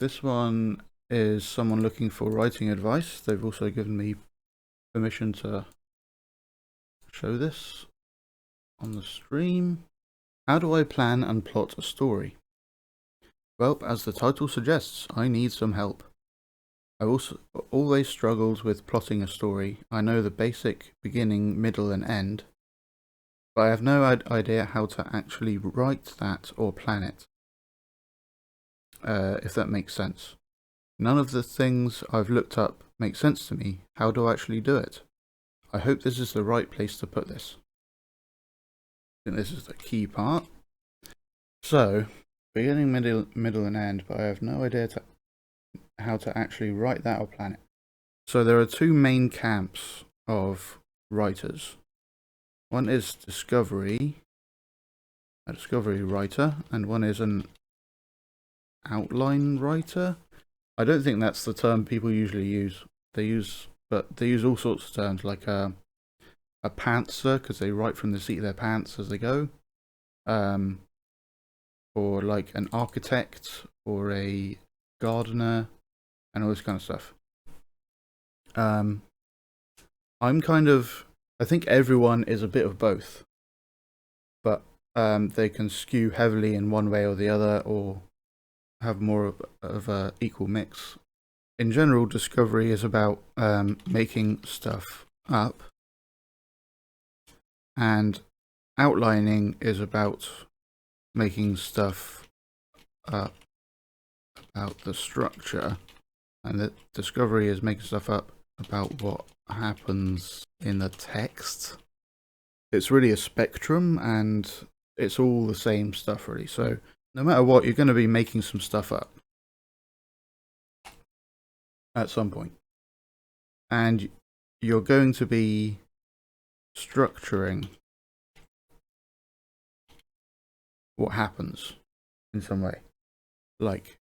This one is someone looking for writing advice. They've also given me permission to show this on the stream. How do I plan and plot a story? Well, as the title suggests, I need some help. I also always struggled with plotting a story. I know the basic beginning, middle and end, but I have no idea how to actually write that or plan it, if that makes sense. None of the things I've looked up make sense to me. How do I actually do it? I hope this is the right place to put this. I think this is the key part. So, beginning, middle and end, but I have no idea how to actually write that or plan it. So there are two main camps of writers. One is a discovery writer, and one is an outline writer. I don't think that's the term people usually use. They use all sorts of terms, like a pantser, because they write from the seat of their pants as they go, or like an architect or a gardener, and all this kind of stuff. I think everyone is a bit of both, but they can skew heavily in one way or the other, or have more of a equal mix. In general, discovery is about making stuff up, and outlining is about making stuff up about the structure, and the discovery is making stuff up about what happens in the text. It's really a spectrum, and it's all the same stuff really. So no matter what, you're going to be making some stuff up at some point, and you're going to be structuring what happens in some way, like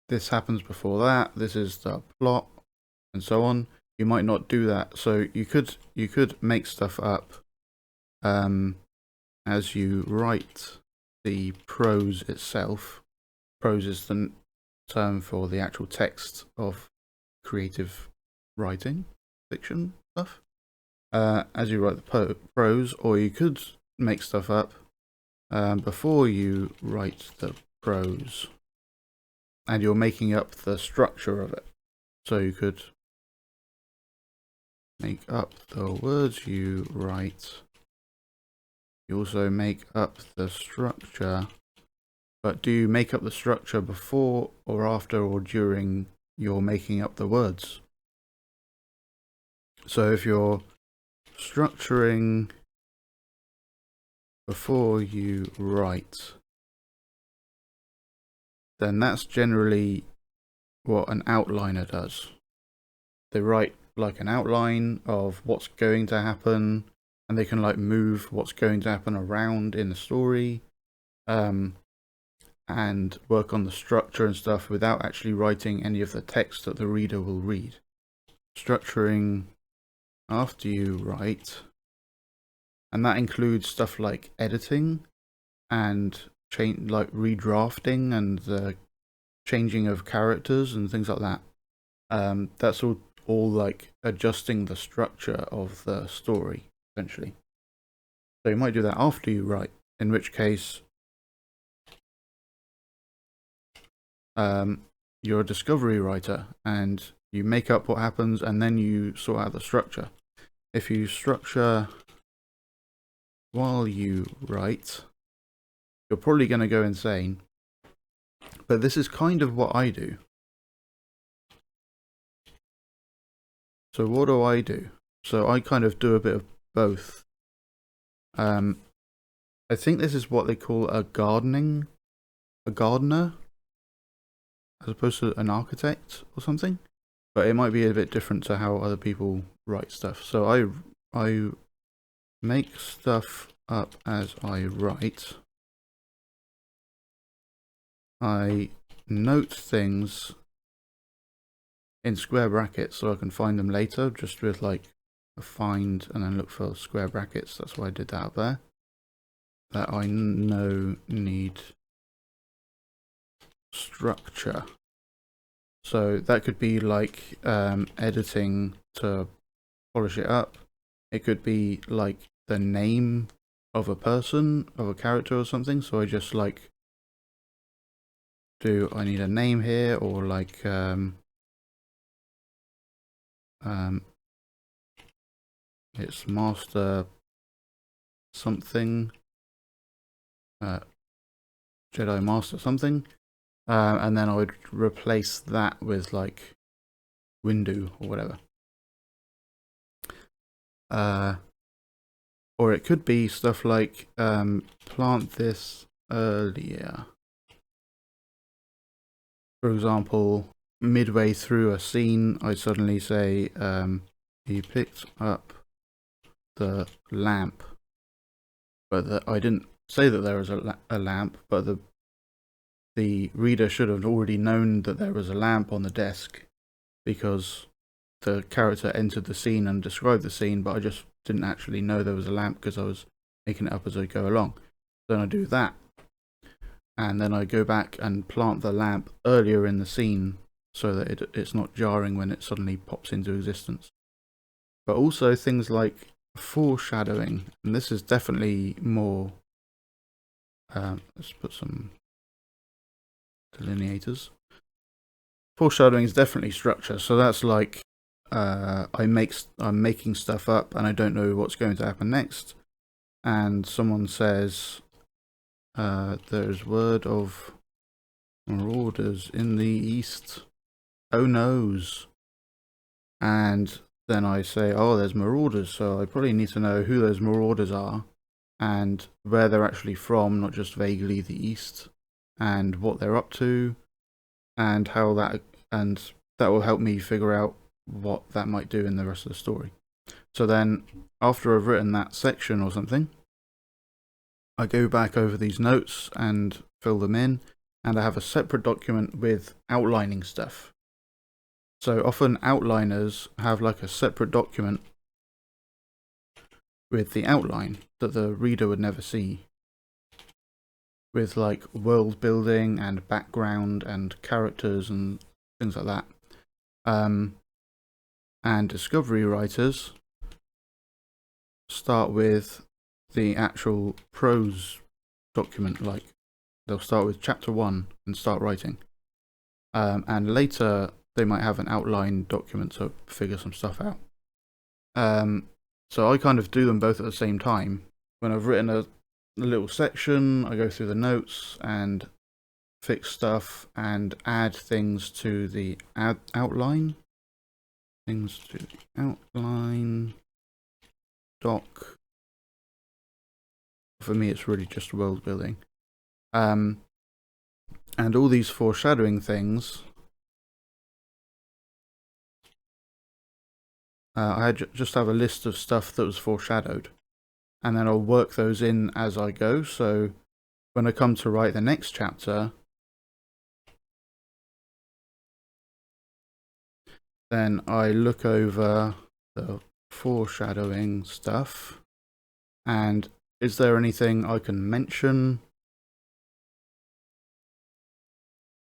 this happens before that, this is the plot, and so on. You might not do that, so you could make stuff up as you write the prose itself. Prose is the term for the actual text of creative writing, fiction stuff. As you write the prose, or you could make stuff up before you write the prose, and you're making up the structure of it. So you could make up the words you write. You also make up the structure, but do you make up the structure before or after or during you're making up the words? So if you're structuring before you write, then that's generally what an outliner does. They write like an outline of what's going to happen, and they can like move what's going to happen around in the story, and work on the structure and stuff without actually writing any of the text that the reader will read. Structuring after you write, and that includes stuff like editing and like redrafting and the changing of characters and things like that. That's all like adjusting the structure of the story, essentially. So you might do that after you write, in which case you're a discovery writer and you make up what happens and then you sort out the structure. If you structure while you write, you're probably going to go insane. But this is kind of what I do. So what do I do? So I kind of do a bit of both. I think this is what they call a gardener, as opposed to an architect or something. But it might be a bit different to how other people write stuff. So I make stuff up as I write. I note things in square brackets so I can find them later, just with like a find and then look for square brackets. That's why I did that up there. That I know need structure. So that could be like editing to polish it up. It could be like the name of a person, of a character or something. So I just like I need a name here, or like it's master something, Jedi master something, and then I would replace that with like window or whatever. Or it could be stuff like plant this earlier. For example, midway through a scene, I suddenly say he picked up the lamp, but I didn't say that there was a lamp, but the reader should have already known that there was a lamp on the desk because the character entered the scene and described the scene, but I just didn't actually know there was a lamp because I was making it up as I go along. Then I do that, and then I go back and plant the lamp earlier in the scene so that it's not jarring when it suddenly pops into existence. But also things like foreshadowing, and this is definitely more, let's put some delineators. Foreshadowing is definitely structure, so that's like I'm making stuff up and I don't know what's going to happen next, and someone says there's word of marauders in the east. Oh noes. And then I say, oh, there's marauders, so I probably need to know who those marauders are and where they're actually from, not just vaguely the east, and what they're up to, and how that will help me figure out what that might do in the rest of the story. So then, after I've written that section or something, I go back over these notes and fill them in, and I have a separate document with outlining stuff. So often outliners have like a separate document with the outline that the reader would never see, with like world building and background and characters and things like that. And discovery writers start with the actual prose document, like they'll start with chapter 1 and start writing, and later they might have an outline document to figure some stuff out. So I kind of do them both at the same time. When I've written a little section, I go through the notes and fix stuff and add things to the outline. Things to the outline doc. For me, it's really just world building. And all these foreshadowing things, I just have a list of stuff that was foreshadowed, and then I'll work those in as I go. So when I come to write the next chapter, then I look over the foreshadowing stuff, and is there anything I can mention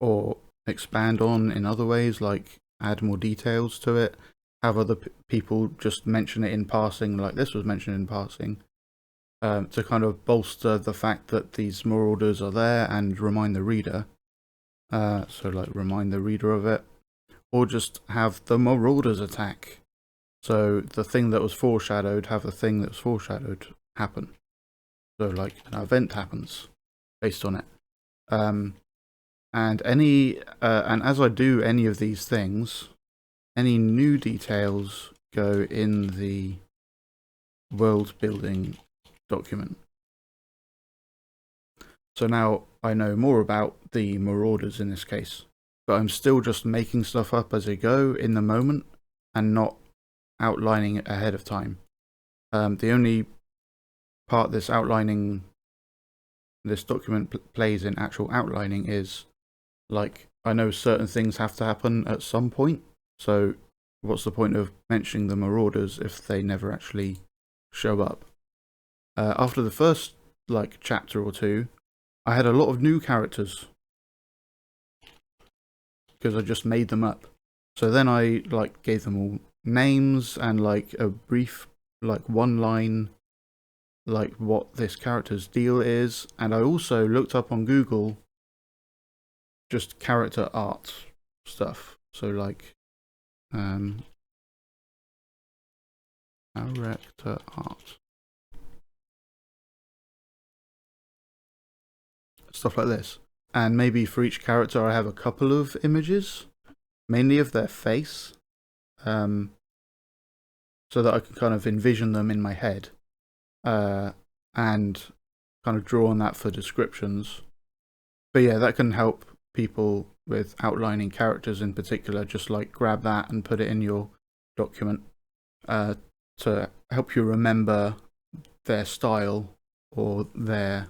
or expand on in other ways, like add more details to it, have other people just mention it in passing, like this was mentioned in passing, to kind of bolster the fact that these marauders are there and remind the reader. So like remind the reader of it, or just have the marauders attack. So the thing that was foreshadowed, have the thing that was foreshadowed happen. So like an event happens based on it. And as I do any of these things, any new details go in the world building document. So now I know more about the marauders in this case, but I'm still just making stuff up as I go in the moment and not outlining it ahead of time. The only part this document plays in actual outlining is, like, I know certain things have to happen at some point, so what's the point of mentioning the marauders if they never actually show up? After the first, like, chapter or two, I had a lot of new characters. because I just made them up. So then I like gave them all names and like a brief like one line like what this character's deal is, and I also looked up on Google just character art stuff. So like character art. Stuff like this. And maybe for each character I have a couple of images, mainly of their face, so that I can kind of envision them in my head, and kind of draw on that for descriptions. But yeah, that can help people with outlining characters in particular. Just like grab that and put it in your document to help you remember their style or their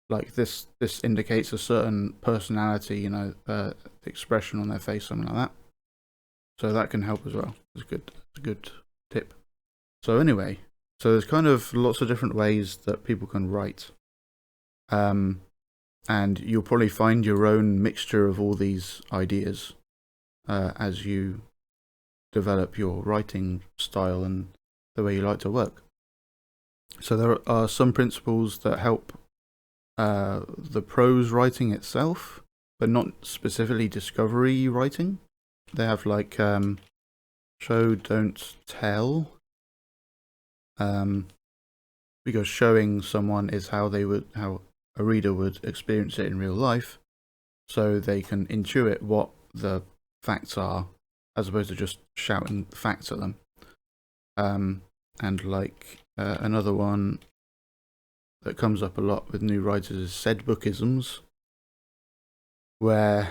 like this indicates a certain personality, you know, expression on their face, something like that. So that can help as well. It's a good tip. So anyway, so there's kind of lots of different ways that people can write. And you'll probably find your own mixture of all these ideas as you develop your writing style and the way you like to work. So there are some principles that help the prose writing itself, but not specifically discovery writing. They have like show, don't tell, because showing someone is how a reader would experience it in real life, so they can intuit what the facts are, as opposed to just shouting facts at them. And like another one that comes up a lot with new writers is Said-bookisms, where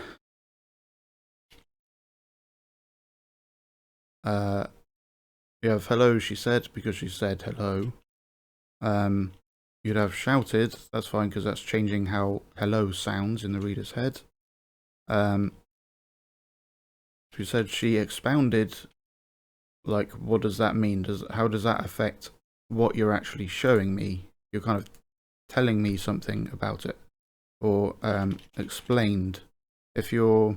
you have hello, she said, because she said hello. You'd have shouted, that's fine because that's changing how hello sounds in the reader's head. She said she expounded, like what does that mean? How does that affect what you're actually showing me? You're kind of telling me something about it. Or explained. If your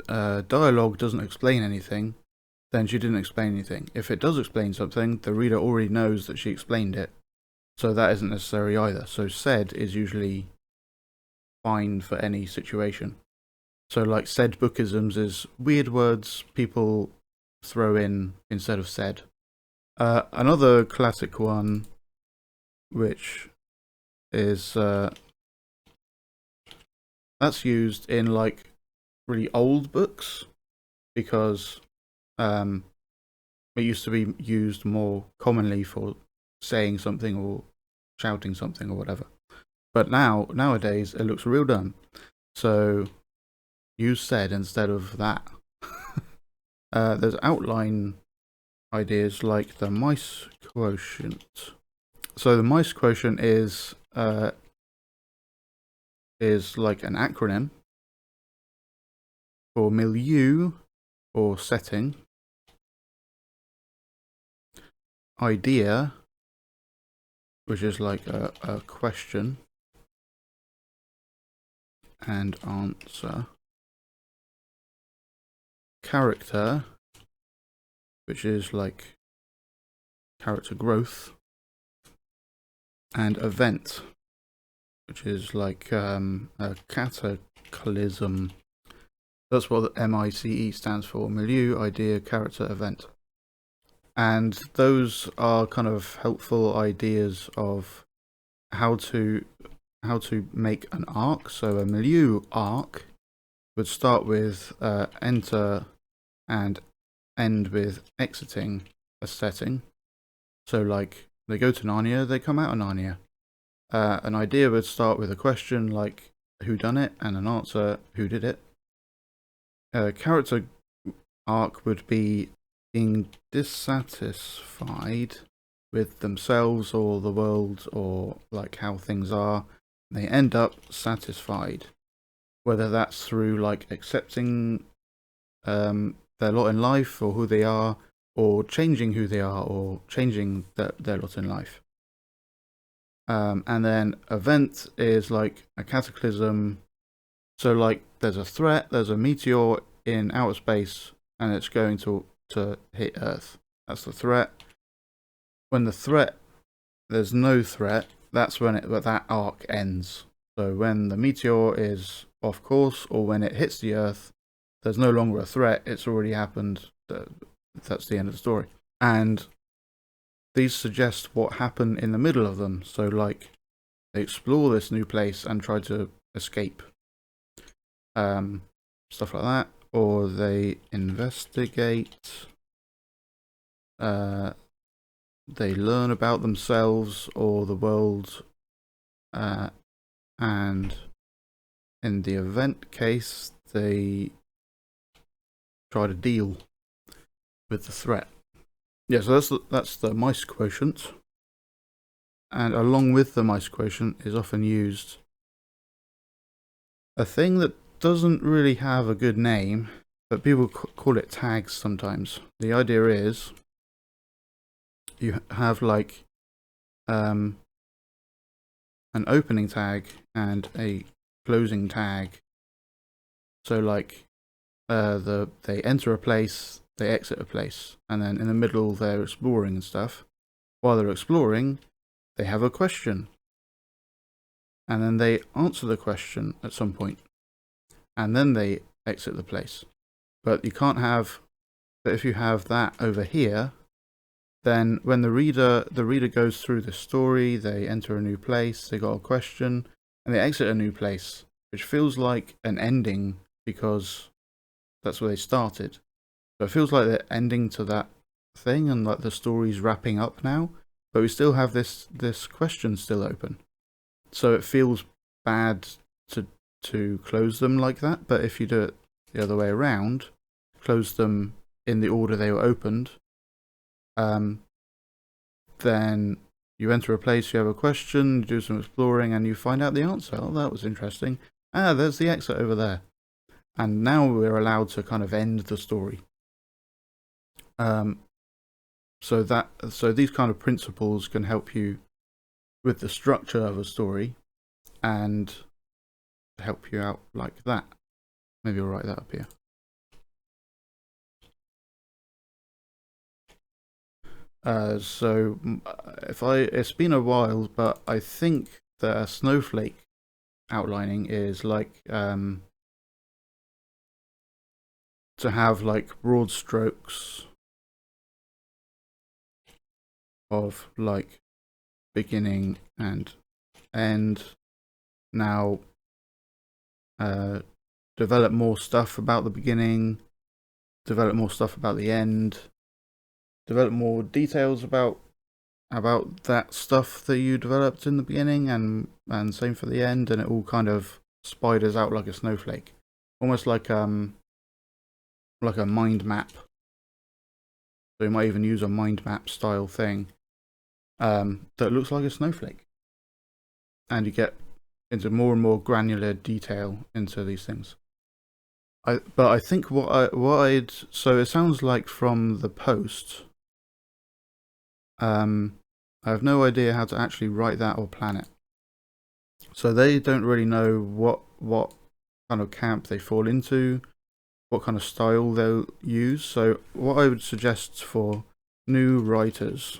dialogue doesn't explain anything, then she didn't explain anything. If it does explain something, the reader already knows that she explained it, so that isn't necessary either. So said is usually fine for any situation. So like Said-bookisms is weird words people throw in instead of said. Another classic one, which is that's used in like really old books, because it used to be used more commonly for saying something or shouting something or whatever. But nowadays it looks real dumb. So use said instead of that. There's outline ideas like the M.I.C.E. quotient. So the M.I.C.E. quotient is like an acronym for milieu or setting, idea, which is like a question and answer, character, which is like character growth, and event, which is like a cataclysm. That's what the M.I.C.E. stands for: milieu, idea, character, event. And those are kind of helpful ideas of how to make an arc. So a milieu arc would start with enter and end with exiting a setting. So like they go to Narnia, they come out of Narnia. An idea would start with a question like who done it, and an answer who did it. A character arc would be being dissatisfied with themselves or the world or like how things are. They end up satisfied, whether that's through like accepting their lot in life or who they are, or changing who they are, or changing their lot in life. And then event is like a cataclysm, So like there's a threat, there's a meteor in outer space, and it's going to hit Earth. That's the threat. When there's no threat, that's when that arc ends. So when the meteor is off course, or when it hits the Earth, there's no longer a threat, it's already happened. That's the end of the story. And these suggest what happened in the middle of them. So like they explore this new place and try to escape. Stuff like that. Or they investigate. They learn about themselves or the world. And in the event case, they try to deal with the threat. Yeah, so that's the M.I.C.E quotient. And along with the M.I.C.E quotient is often used a thing that doesn't really have a good name, but people call it tags sometimes. The idea is you have like an opening tag and a closing tag. So like they enter a place, they exit a place, and then in the middle they're exploring and stuff. While they're exploring, they have a question, and then they answer the question at some point, and then they exit the place. But you can't have. But if you have that over here, then when the reader goes through the story, they enter a new place, they got a question, and they exit a new place, which feels like an ending because that's where they started. So it feels like they're ending to that thing and like the story's wrapping up now, but we still have this question still open. So it feels bad to close them like that, but if you do it the other way around, close them in the order they were opened, then you enter a place, you have a question, you do some exploring, and you find out the answer. Oh, that was interesting. Ah, there's the exit over there. And now we're allowed to kind of end the story. So these kind of principles can help you with the structure of a story and help you out like that. Maybe I'll write that up here. So it's been a while, but I think the Snowflake outlining is like to have like broad strokes of like beginning and end. Now develop more stuff about the beginning, develop more stuff about the end, develop more details about that stuff that you developed in the beginning, and same for the end, and it all kind of spiders out like a snowflake, almost like a mind map. So you might even use a mind map style thing that looks like a snowflake, and you get into more and more granular detail into these things. But I think so it sounds like from the post, I have no idea how to actually write that or plan it. So they don't really know what kind of camp they fall into, what kind of style they'll use. So what I would suggest for new writers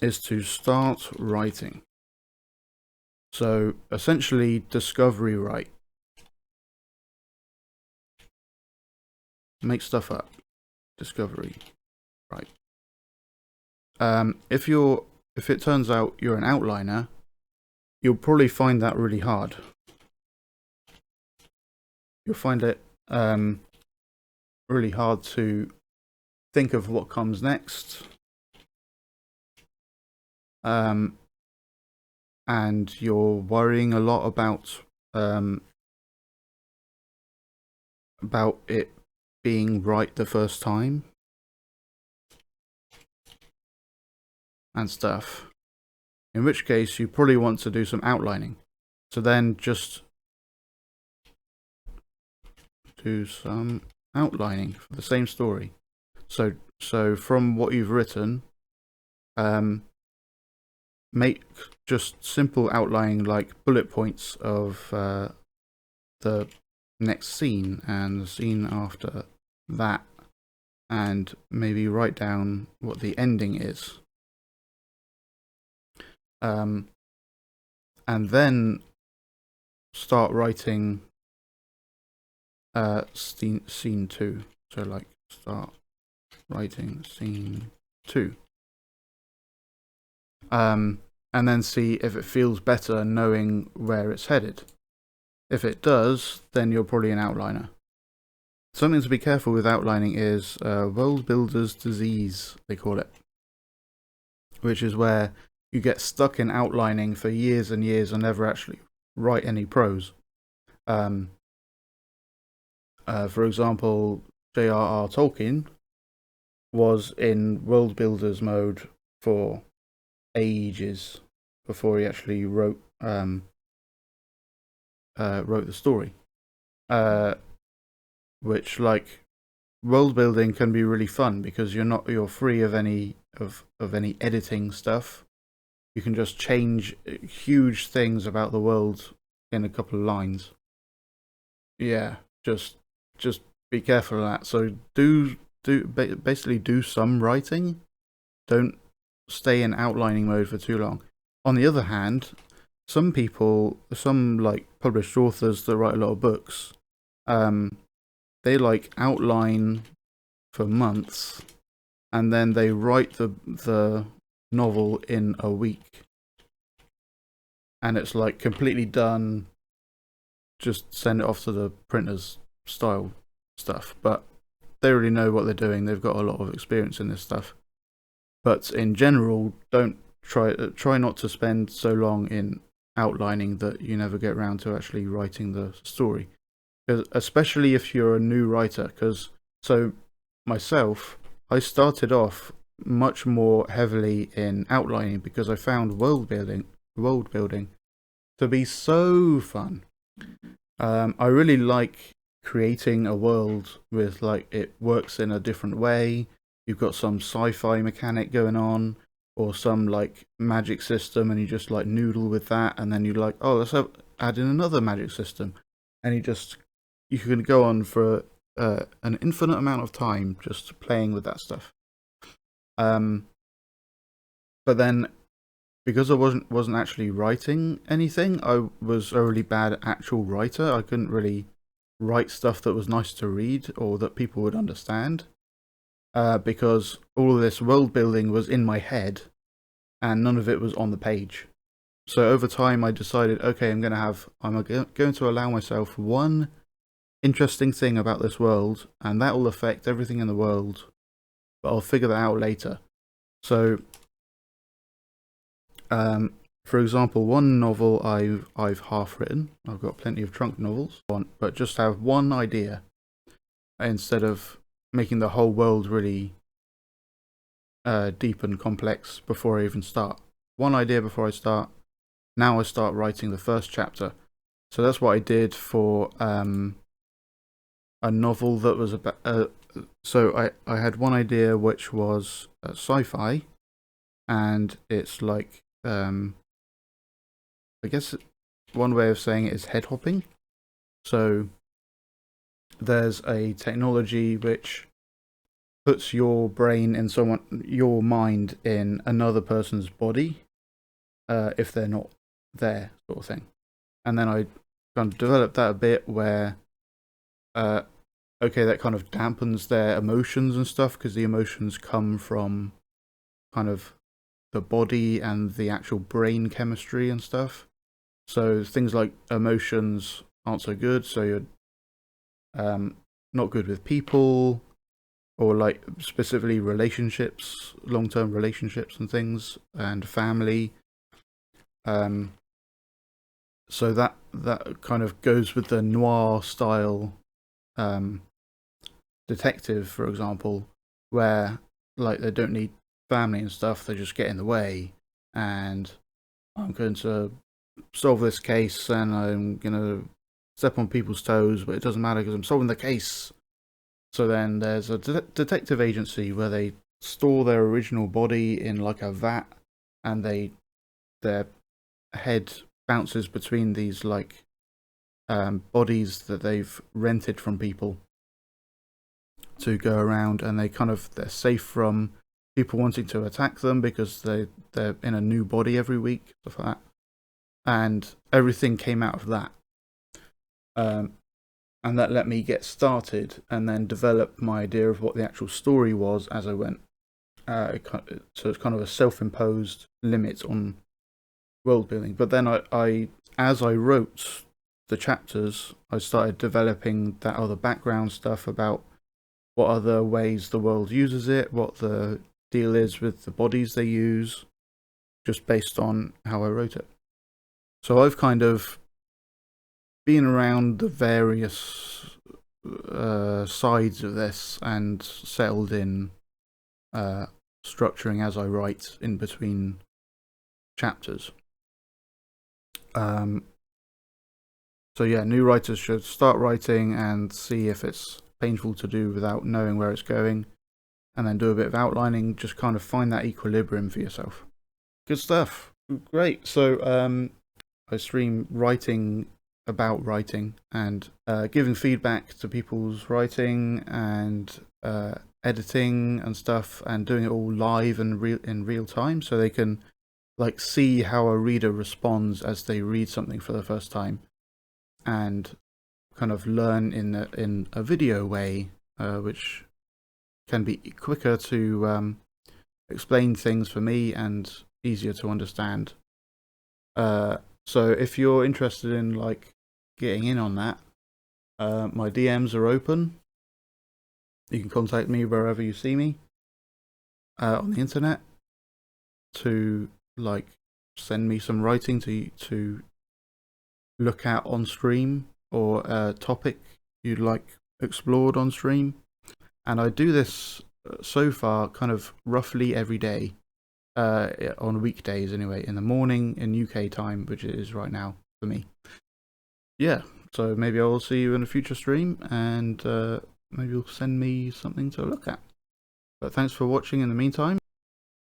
is to start writing. So essentially discovery write. Make stuff up. Discovery write. If it turns out you're an outliner, you'll probably find that really hard. You'll find it really hard to think of what comes next. And you're worrying a lot about it being right the first time and stuff. In which case you probably want to do some outlining. So then just do some outlining for the same story. So from what you've written, make just simple outlining, like bullet points of the next scene and the scene after that, and maybe write down what the ending is. And then start writing scene 2. So like start writing scene 2. And then see if it feels better knowing where it's headed. If it does, then you're probably an outliner. Something to be careful with outlining is Worldbuilder's disease, they call it, which is where you get stuck in outlining for years and years and never actually write any prose. For example, J.R.R. Tolkien was in Worldbuilder's mode for ages before he actually wrote the story. Which, like, world building can be really fun because you're free of any editing stuff. You can just change huge things about the world in a couple of lines. Yeah, just be careful of that. So basically do some writing. Don't stay in outlining mode for too long. On the other hand, some like published authors that write a lot of books, they like outline for months and then they write the novel in a week. And it's like completely done. Just send it off to the printers style stuff. But they already know what they're doing. They've got a lot of experience in this stuff. But in general, don't try not to spend so long in outlining that you never get around to actually writing the story. Especially if you're a new writer. So myself, I started off much more heavily in outlining because I found world building to be so fun. I really like creating a world with, like, it works in a different way. You've got some sci-fi mechanic going on, or some like magic system, and you just like noodle with that, and then you're like, oh, let's add in another magic system, and you can go on for an infinite amount of time just playing with that stuff. But then, because I wasn't actually writing anything, I was a really bad actual writer. I couldn't really write stuff that was nice to read or that people would understand. Because all of this world building was in my head and none of it was on the page. So over time I decided, okay, I'm going to allow myself one interesting thing about this world, and that will affect everything in the world, but I'll figure that out later. So, for example, one novel I've half written. I've got plenty of trunk novels, but just have one idea instead of making the whole world really deep and complex before I even start. One idea before I start. Now I start writing the first chapter. So that's what I did for a novel that was about. So I had one idea which was sci-fi, and it's like I guess one way of saying it is head hopping. So there's a technology which puts your brain in your mind in another person's body, if they're not there, sort of thing. And then I kind of developed that a bit where, okay, that kind of dampens their emotions and stuff, because the emotions come from kind of the body and the actual brain chemistry and stuff. So things like emotions aren't so good, so you're not good with people, or like specifically relationships, long-term relationships and things, and family. So that kind of goes with the noir style detective, for example, where like they don't need family and stuff, they just get in the way, and I'm going to solve this case and I'm going to step on people's toes, but it doesn't matter because I'm solving the case. So then there's a detective agency where they store their original body in like a vat, and their head bounces between these like bodies that they've rented from people to go around, and they're safe from people wanting to attack them because they're in a new body every week, stuff like that. And everything came out of that. And that let me get started and then develop my idea of what the actual story was as I went. So it's kind of a self-imposed limit on world building. But then as I wrote the chapters, I started developing that other background stuff about what other ways the world uses it, what the deal is with the bodies they use, just based on how I wrote it. So I've kind of been around the various sides of this and settled in structuring as I write in between chapters. So yeah, new writers should start writing and see if it's painful to do without knowing where it's going, and then do a bit of outlining, just kind of find that equilibrium for yourself. Good stuff. Great. So I stream writing about writing and giving feedback to people's writing and editing and stuff, and doing it all live and in real time, so they can like see how a reader responds as they read something for the first time, and kind of learn in a video way, which can be quicker to explain things for me and easier to understand. So if you're interested in like getting in on that, my DMs are open. You can contact me wherever you see me on the internet to like send me some writing to look at on stream, or a topic you'd like explored on stream. And I do this so far kind of roughly every day, on weekdays anyway, in the morning in UK time, which it is right now for me. Yeah, so maybe I'll see you in a future stream, and maybe you'll send me something to look at. But thanks for watching in the meantime.